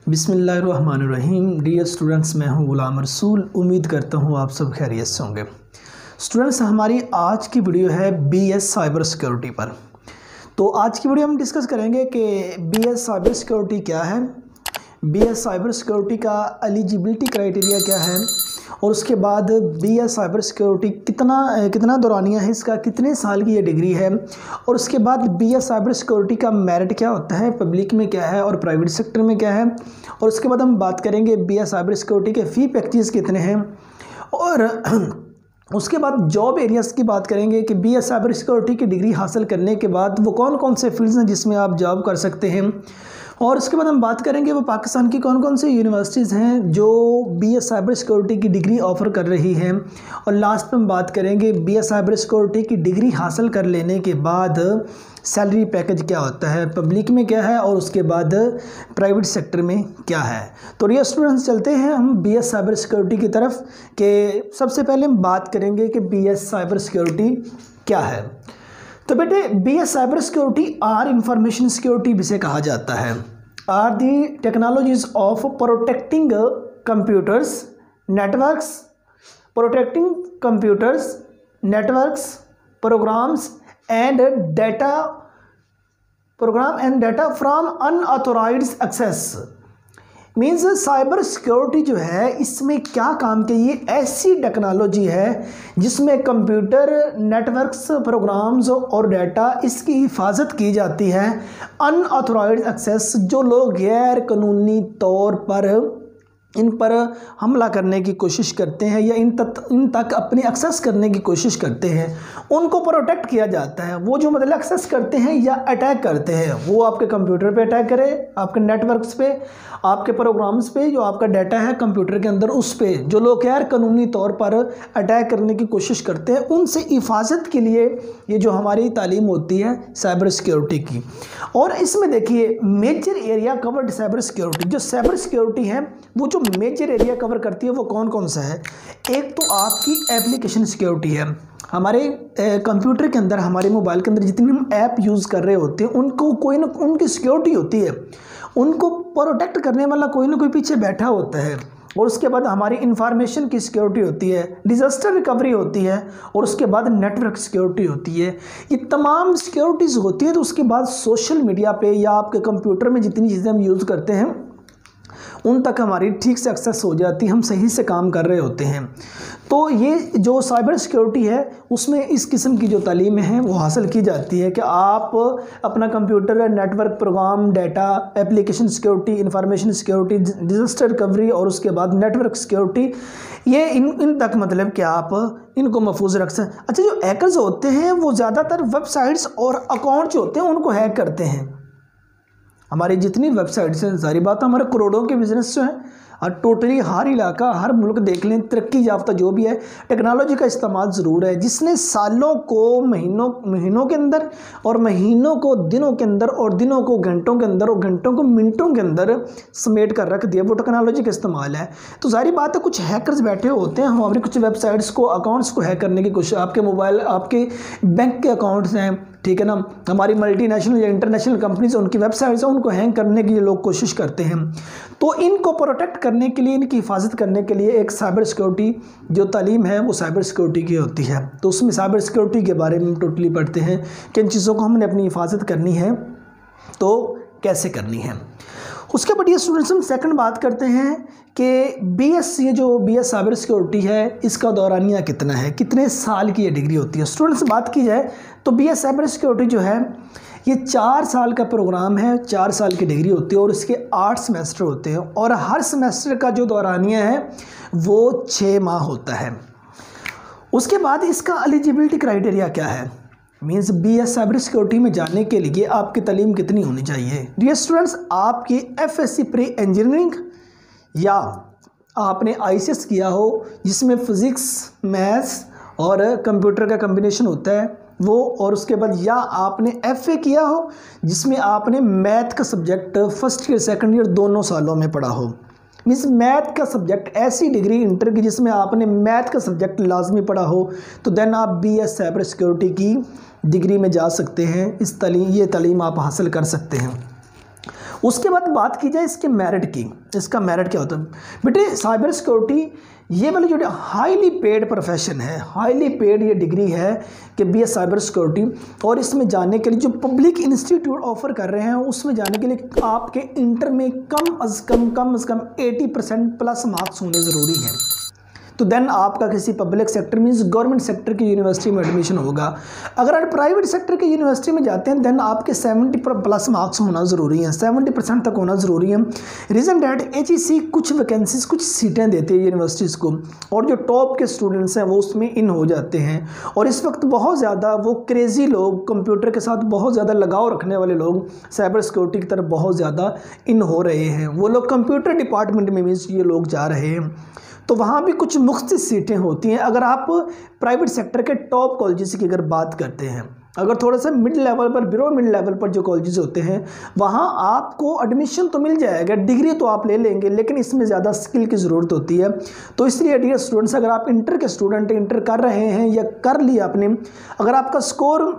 बिस्मिल्लाहिर्रहमानिर्रहीम। Dear students, मैं हूं गुलाम रसूल। उम्मीद करता हूं आप सब खैरियत से होंगे। स्टूडेंट्स, हमारी आज की वीडियो है बीएस साइबर सिक्योरिटी पर। तो आज की वीडियो हम डिस्कस करेंगे कि बीएस साइबर सिक्योरिटी क्या है, बीएस साइबर सिक्योरिटी का एलिजिबिलिटी क्राइटेरिया क्या है, और उसके बाद बीएस साइबर सिक्योरिटी कितना दौरानिया है इसका, कितने साल की ये डिग्री है, और उसके बाद बीएस साइबर सिक्योरिटी का मेरिट क्या होता है, पब्लिक में क्या है और प्राइवेट सेक्टर में क्या है, और उसके बाद हम बात करेंगे बीएस साइबर सिक्योरिटी के फ़ी पैकेजेस कितने हैं, और उसके बाद जॉब एरियाज़ की बात करेंगे कि बीएस साइबर सिक्योरिटी की डिग्री हासिल करने के बाद वो कौन कौन से फील्ड्स हैं जिसमें आप जॉब कर सकते हैं, और उसके बाद हम बात करेंगे वो पाकिस्तान की कौन कौन सी यूनिवर्सिटीज़ हैं जो बीएस साइबर सिक्योरिटी की डिग्री ऑफ़र कर रही हैं, और लास्ट में हम बात करेंगे बीएस साइबर सिक्योरिटी की डिग्री हासिल कर लेने के बाद सैलरी पैकेज क्या होता है, पब्लिक में क्या है और उसके बाद प्राइवेट सेक्टर में क्या है। तो डियर स्टूडेंट्स, चलते हैं हम बीएस साइबर सिक्योरिटी की तरफ कि सबसे पहले हम बात करेंगे कि बीएस साइबर सिक्योरिटी क्या है। तो बेटे, BS cyber security or information security भी से कहा जाता है। Are the technologies of protecting computers networks, protecting computers networks programs and data from unauthorised access. Means cyber security जो है इसमें क्या काम की, ये ऐसी टेक्नोलॉजी है जिसमें कंप्यूटर नेटवर्क्स प्रोग्राम्स और डाटा इसकी हिफाजत की जाती है अनऑथोराइज्ड एक्सेस, जो लोग गैर कानूनी तौर पर इन पर हमला करने की कोशिश करते हैं या इन तक अपनी एक्सेस करने की कोशिश करते हैं, उनको प्रोटेक्ट किया जाता है। वो जो मतलब एक्सेस करते हैं या अटैक करते हैं, वो आपके कंप्यूटर पे अटैक करे, आपके नेटवर्क्स पे, आपके प्रोग्राम्स पे, जो आपका डाटा है कंप्यूटर के अंदर उस पे जो लोग गैर कानूनी तौर पर अटैक करने की कोशिश करते हैं, उनसे हिफाजत के लिए ये जो हमारी तालीम होती है साइबर सिक्योरिटी की। और इसमें देखिए major area covered cyber security, जो साइबर सिक्योरिटी है वो जो मेजर एरिया कवर करती है वो कौन कौन सा है। एक तो आपकी एप्लीकेशन सिक्योरिटी है। हमारे कंप्यूटर के अंदर, हमारे मोबाइल के अंदर जितने हम ऐप यूज़ कर रहे होते हैं उनको कोई ना उनकी सिक्योरिटी होती है, उनको प्रोटेक्ट करने वाला कोई ना कोई पीछे बैठा होता है। और उसके बाद हमारी इंफॉर्मेशन की सिक्योरिटी होती है, डिज़ास्टर रिकवरी होती है, और उसके बाद नेटवर्क सिक्योरिटी होती है। ये तमाम सिक्योरिटीज़ होती है। तो उसके बाद सोशल मीडिया पे या आपके कंप्यूटर में जितनी चीज़ें हम यूज़ करते हैं उन तक हमारी ठीक से एक्सेस हो जाती है, हम सही से काम कर रहे होते हैं। तो ये जो साइबर सिक्योरिटी है उसमें इस किस्म की जो तालीमें हैं वो हासिल की जाती है कि आप अपना computer, network, program, data, application security, information security, disaster recovery और उसके बाद नेटवर्क सिक्योरिटी, ये इन तक मतलब कि आप इनको महफूज रख सकते। अच्छा, जो हैकर्स होते हैं वो ज़्यादातर वेबसाइट्स और अकाउंट जो होते हैं उनको हैक करते हैं। हमारी जितनी वेबसाइट्स हैं, सारी बात हमारे करोड़ों के बिजनेस जो हैं, और टोटली हर इलाका, हर मुल्क देख लें, तरक्की याफ्ता जो भी है, टेक्नोलॉजी का इस्तेमाल ज़रूर है, जिसने सालों को महीनों के अंदर और महीनों को दिनों के अंदर और दिनों को घंटों के अंदर और घंटों को मिनटों के अंदर समेट कर रख दिया, वो टेक्नोलॉजी का इस्तेमाल है। तो सारी बात है, कुछ हैकर्स बैठे होते हैं हमारी कुछ वेबसाइट्स को, अकाउंट्स को हैक करने की कोशिश, आपके मोबाइल, आपके बैंक के अकाउंट्स हैं, ठीक है ना, हमारी मल्टीनेशनल या इंटरनेशनल कंपनीज उनकी वेबसाइट्स हैं, उनको हैक करने की लोग कोशिश करते हैं। तो इनको प्रोटेक्ट करने के लिए, इनकी हिफाजत करने के लिए एक साइबर सिक्योरिटी जो तालीम है वो साइबर सिक्योरिटी की होती है। तो उसमें साइबर सिक्योरिटी के बारे में टोटली पढ़ते हैं कि इन चीज़ों को हमने अपनी हिफाजत करनी है तो कैसे करनी है। उसके बाद ये स्टूडेंट्स हम सेकंड बात करते हैं कि बीएस, ये जो बीएस साइबर सिक्योरिटी है इसका दौरानिया कितना है, कितने साल की ये डिग्री होती है। स्टूडेंट्स बात की जाए तो बीएस साइबर सिक्योरिटी जो है ये 4 साल का प्रोग्राम है, 4 साल की डिग्री होती है और इसके 8 सेमेस्टर होते हैं, और हर सेमेस्टर का जो दौरानिया है वो 6 माह होता है। उसके बाद इसका एलिजिबिलिटी क्राइटेरिया क्या है, मीन्स बीएस साइबर सिक्योरिटी में जाने के लिए आपकी तालीम कितनी होनी चाहिए। डियर स्टूडेंट्स, आपकी एफएससी प्री इंजीनियरिंग या आपने आईसीएस किया हो जिसमें फिज़िक्स, मैथ्स और कंप्यूटर का कम्बिनेशन होता है वो, और उसके बाद या आपने एफए किया हो जिसमें आपने मैथ का subject first year second year दोनों सालों में पढ़ा हो। मीन्स मैथ का सब्जेक्ट, ऐसी डिग्री इंटर की जिसमें आपने मैथ का सब्जेक्ट लाजमी पढ़ा हो, तो देन आप बीएस साइबर सिक्योरिटी की डिग्री में जा सकते हैं। ये तालीम आप हासिल कर सकते हैं। उसके बाद बात की जाए इसके मेरिट की, इसका मेरिट क्या होता है बेटे। साइबर सिक्योरिटी ये वाली जो हाईली पेड प्रोफेशन है, हाईली पेड ये डिग्री है कि BS साइबर सिक्योरिटी, और इसमें जाने के लिए जो पब्लिक इंस्टीट्यूट ऑफर कर रहे हैं उसमें जाने के लिए आपके इंटर में कम अज़ कम 80% प्लस मार्क्स होने ज़रूरी हैं। तो देन आपका किसी public sector means government sector की यूनिवर्सिटी में एडमिशन होगा। अगर आप प्राइवेट सेक्टर की यूनिवर्सिटी में जाते हैं देन आपके 70 प्लस मार्क्स होना ज़रूरी है, 70% तक होना ज़रूरी है। रीज़न डैट HEC कुछ वैकेंसीज, कुछ सीटें देती है यूनिवर्सिटीज़ को, और जो टॉप के स्टूडेंट्स हैं वो उसमें इन हो जाते हैं। और इस वक्त बहुत ज़्यादा वो क्रेज़ी लोग, कंप्यूटर के साथ बहुत ज़्यादा लगाव रखने वाले लोग साइबर सिक्योरिटी की तरफ बहुत ज़्यादा इन हो रहे हैं। वो लोग कंप्यूटर डिपार्टमेंट में मीन्स ये लोग जा रहे हैं, तो वहाँ भी कुछ मुख्त सीटें होती हैं। अगर आप प्राइवेट सेक्टर के टॉप कॉलेजेस की अगर बात करते हैं, अगर थोड़ा सा मिड लेवल पर, बिलो मिड लेवल पर जो कॉलेजेस होते हैं वहाँ आपको एडमिशन तो मिल जाएगा, डिग्री तो आप ले लेंगे, लेकिन इसमें ज़्यादा स्किल की ज़रूरत होती है। तो इसलिए डियर स्टूडेंट्स, अगर आप इंटर के स्टूडेंट इंटर कर रहे हैं या कर लिया आपने, अगर आपका स्कोर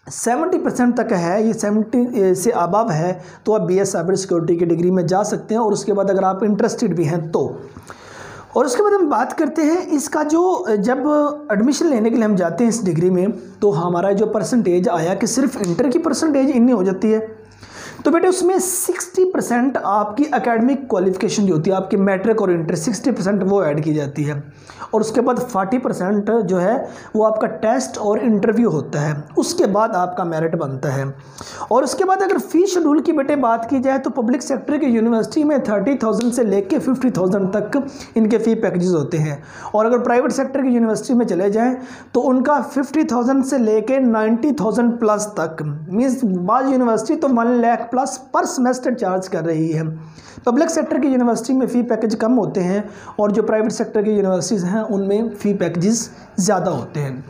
70% तक है, ये 70 से अबव है, तो आप BS साइबर सिक्योरिटी की डिग्री में जा सकते हैं। और उसके बाद अगर आप इंटरेस्टेड भी हैं तो, और उसके बाद हम बात करते हैं इसका जो, जब एडमिशन लेने के लिए हम जाते हैं इस डिग्री में, तो हमारा जो परसेंटेज आया कि सिर्फ इंटर की परसेंटेज इतनी हो जाती है, तो बेटे उसमें 60% आपकी एकेडमिक क्वालिफिकेशन जो होती है, आपकी मैट्रिक और इंटर 60% वो ऐड की जाती है। और उसके बाद 40% जो है वो आपका टेस्ट और इंटरव्यू होता है, उसके बाद आपका मेरिट बनता है। और उसके बाद अगर फ़ी शेड्यूल की बेटे बात की जाए तो पब्लिक सेक्टर की यूनिवर्सिटी में 30,000 से लेके 50,000 तक इनके फ़ी पैकेजेस होते हैं। और अगर प्राइवेट सेक्टर की यूनिवर्सिटी में चले जाएँ तो उनका 50,000 से लेके 90,000 प्लस तक, मीन्स बाद यूनिवर्सिटी तो 1 लाख प्लस पर सेमेस्टर चार्ज कर रही है। पब्लिक सेक्टर की यूनिवर्सिटी में फ़ी पैकेज कम होते हैं और जो प्राइवेट सेक्टर की यूनिवर्सिटीज़ हैं उनमें फ़ी पैकेजेस ज़्यादा होते हैं।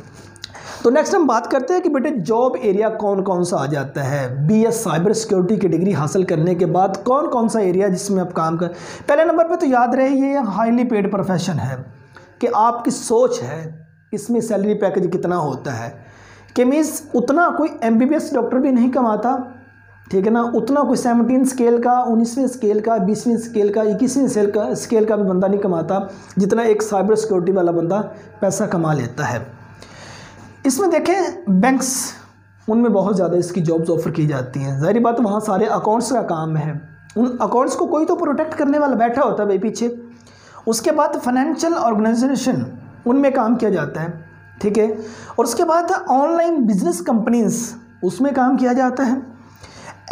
तो नेक्स्ट हम बात करते हैं कि बेटे जॉब एरिया कौन कौन सा आ जाता है BS साइबर सिक्योरिटी की डिग्री हासिल करने के बाद, कौन कौन सा एरिया जिसमें आप काम कर। पहले नंबर पे तो याद रहे ये हाईली पेड प्रोफेशन है, कि आपकी सोच है इसमें सैलरी पैकेज कितना होता है, कि मीन्स उतना कोई MBBS डॉक्टर भी नहीं कमाता, ठीक है ना, उतना कोई 17 स्केल का, 19वें स्केल का, 20वें स्केल का, 21वें स्केल का भी बंदा नहीं कमाता जितना एक साइबर सिक्योरिटी वाला बंदा पैसा कमा लेता है। इसमें देखें बैंक्स, उनमें बहुत ज़्यादा इसकी जॉब्स ऑफर की जाती हैं। ज़ाहिर बात वहाँ सारे अकाउंट्स का काम है, उन अकाउंट्स को कोई तो प्रोटेक्ट करने वाला बैठा होता है भाई पीछे। उसके बाद फाइनेंशियल ऑर्गेनाइजेशन, उनमें काम किया जाता है, ठीक है। और उसके बाद ऑनलाइन बिजनेस कंपनीज, उसमें काम किया जाता है।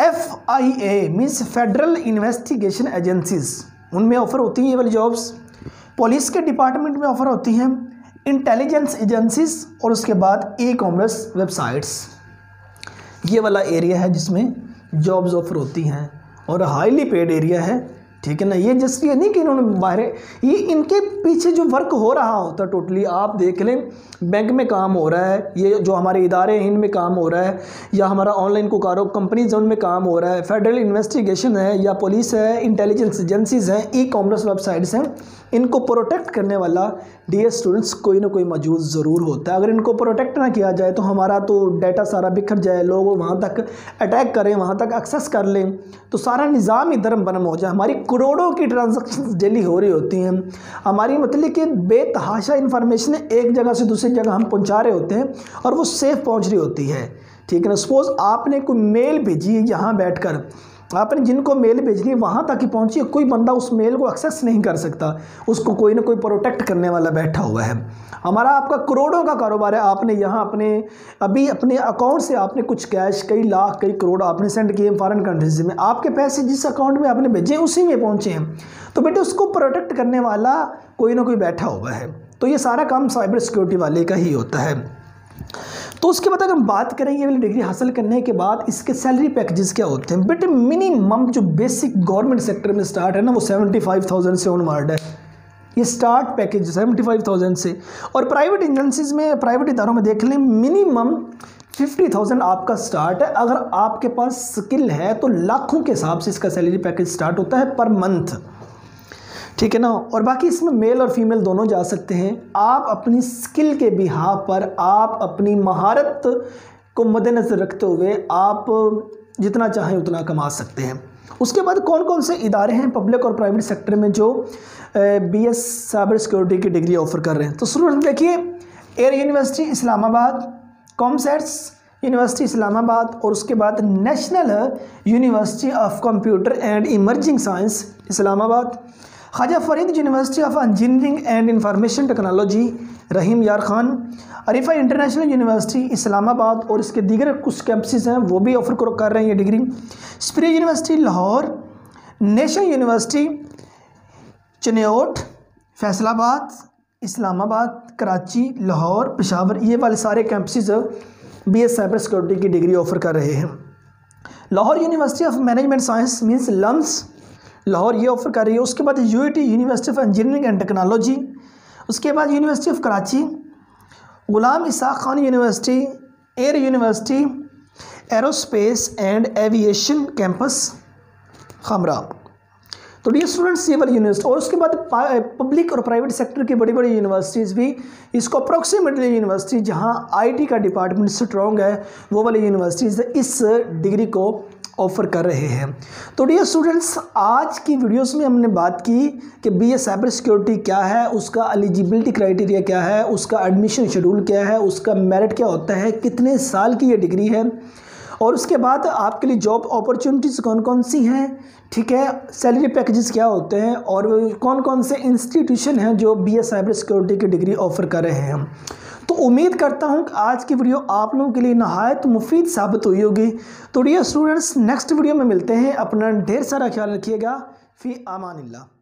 FIA means federal investigation agencies, उनमें ऑफ़र होती हैं ये वाली जॉब्स। पुलिस के डिपार्टमेंट में ऑफ़र होती हैं, इंटेलिजेंस एजेंसीज, और उसके बाद E-कॉमर्स वेबसाइट्स। ये वाला एरिया है जिसमें जॉब्स ऑफ़र होती हैं और हाईली पेड एरिया है, ठीक है ना। ये जस्ट ये नहीं कि इन्होंने बाहर, ये इनके पीछे जो वर्क हो रहा होता है टोटली आप देख लें, बैंक में काम हो रहा है, ये जो हमारे इदारे हैं इनमें काम हो रहा है, या हमारा ऑनलाइन को कारो कंपनीज उनमें काम हो रहा है, फेडरल इन्वेस्टिगेशन है, या पुलिस है, इंटेलिजेंस एजेंसीज हैं, E-कॉमर्स वेबसाइट्स हैं, इनको प्रोटेक्ट करने वाला डियर स्टूडेंट्स कोई ना कोई मौजूद ज़रूर होता है। अगर इनको प्रोटेक्ट ना किया जाए तो हमारा तो डाटा सारा बिखर जाए, लोग वहाँ तक अटैक करें, वहाँ तक एक्सेस कर लें, तो सारा निज़ाम ही दरम बरम हो जाए। हमारी करोड़ों की ट्रांजैक्शंस डेली हो रही होती हैं, हमारी मतलब कि बेतहाशा इन्फॉर्मेशन एक जगह से दूसरी जगह हम पहुँचा रहे होते हैं और वो सेफ पहुँच रही होती है, ठीक है ना। सपोज़ आपने कोई मेल भेजी है, यहाँ बैठकर आपने जिनको मेल भेजनी है वहाँ तक ही पहुँची है, कोई बंदा उस मेल को एक्सेस नहीं कर सकता, उसको कोई ना कोई प्रोटेक्ट करने वाला बैठा हुआ है। हमारा आपका करोड़ों का कारोबार है, आपने यहाँ अभी अपने अकाउंट से आपने कुछ कैश, कई लाख कई करोड़ आपने सेंड किए फॉरेन कंट्रीज में, आपके पैसे जिस अकाउंट में आपने भेजे उसी में पहुँचे हैं, तो बेटे उसको प्रोटेक्ट करने वाला कोई ना कोई बैठा हुआ है। तो ये सारा काम साइबर सिक्योरिटी वाले का ही होता है। तो उसके बाद अगर हम बात करें ये वाली डिग्री हासिल करने के बाद इसके सैलरी पैकेजेस क्या होते हैं, बेटे मिनिमम जो बेसिक गवर्नमेंट सेक्टर में स्टार्ट है ना वो 75,000 से ऑनवर्ड है, ये स्टार्ट पैकेज 75,000 से। और प्राइवेट एजेंसीज में, प्राइवेट इदारों में देख लें मिनिमम 50,000 आपका स्टार्ट है। अगर आपके पास स्किल है तो लाखों के हिसाब से इसका सैलरी पैकेज स्टार्ट होता है पर मंथ, ठीक है ना। और बाकी इसमें मेल और फीमेल दोनों जा सकते हैं। आप अपनी स्किल के बिहाफ पर, आप अपनी महारत को मद्देनज़र रखते हुए आप जितना चाहें उतना कमा सकते हैं। उसके बाद कौन कौन से इदारे हैं पब्लिक और प्राइवेट सेक्टर में जो BS साइबर सिक्योरिटी की डिग्री ऑफर कर रहे हैं। तो स्टूडेंट देखिए, air university Islamabad, COMSATS university Islamabad, और उसके बाद national university of computer and emerging science Islamabad, Khwaja Farid university of engineering and information technology Rahim Yar Khan, Arifa international university Islamabad और इसके दीगर कुछ कैंपसेस हैं वो भी ऑफर कर रहे हैं ये डिग्री। स्प्रे university Lahore, national university Chiniot, Faisalabad, Islamabad, Karachi, Lahore, Peshawar, ये वाले सारे कैंपसेस BS साइबर सिक्योरिटी की डिग्री ऑफर कर रहे हैं। Lahore university of management science means LUMS Lahore ये ऑफर कर रही है। उसके बाद UIT university of engineering and technology, उसके बाद university of Karachi, Ghulam Ishaq Khan university, air university, aerospace and aviation campus Kamra. तो डियर स्टूडेंट्स, ये वाली यूनिवर्सिटी, और उसके बाद पब्लिक और प्राइवेट सेक्टर की बड़ी बड़ी यूनिवर्सिटीज़ भी इसको अप्रॉक्सीमेटली यूनिवर्सिटी जहां IT का डिपार्टमेंट स्ट्रॉन्ग है वो वाली यूनिवर्सिटीज़ इस डिग्री को ऑफ़र कर रहे हैं। तो डियर स्टूडेंट्स, आज की वीडियोस में हमने बात की कि BS साइबर सिक्योरिटी क्या है, उसका एलिजिबिलिटी क्राइटेरिया क्या है, उसका एडमिशन शेड्यूल क्या है, उसका मेरिट क्या होता है, कितने साल की ये डिग्री है, और उसके बाद आपके लिए जॉब अपॉर्चुनिटीज़ कौन कौन सी हैं, ठीक है, सैलरी पैकेजेस क्या होते हैं, और कौन कौन से इंस्टीट्यूशन हैं जो BS साइबर सिक्योरिटी की डिग्री ऑफ़र कर रहे हैं। तो उम्मीद करता हूं कि आज की वीडियो आप लोगों के लिए नहायत मुफीद साबित हुई होगी। तो डियर स्टूडेंट्स, नेक्स्ट वीडियो में मिलते हैं। अपना ढेर सारा ख्याल रखिएगा। फ़ी अमानिल्लाह।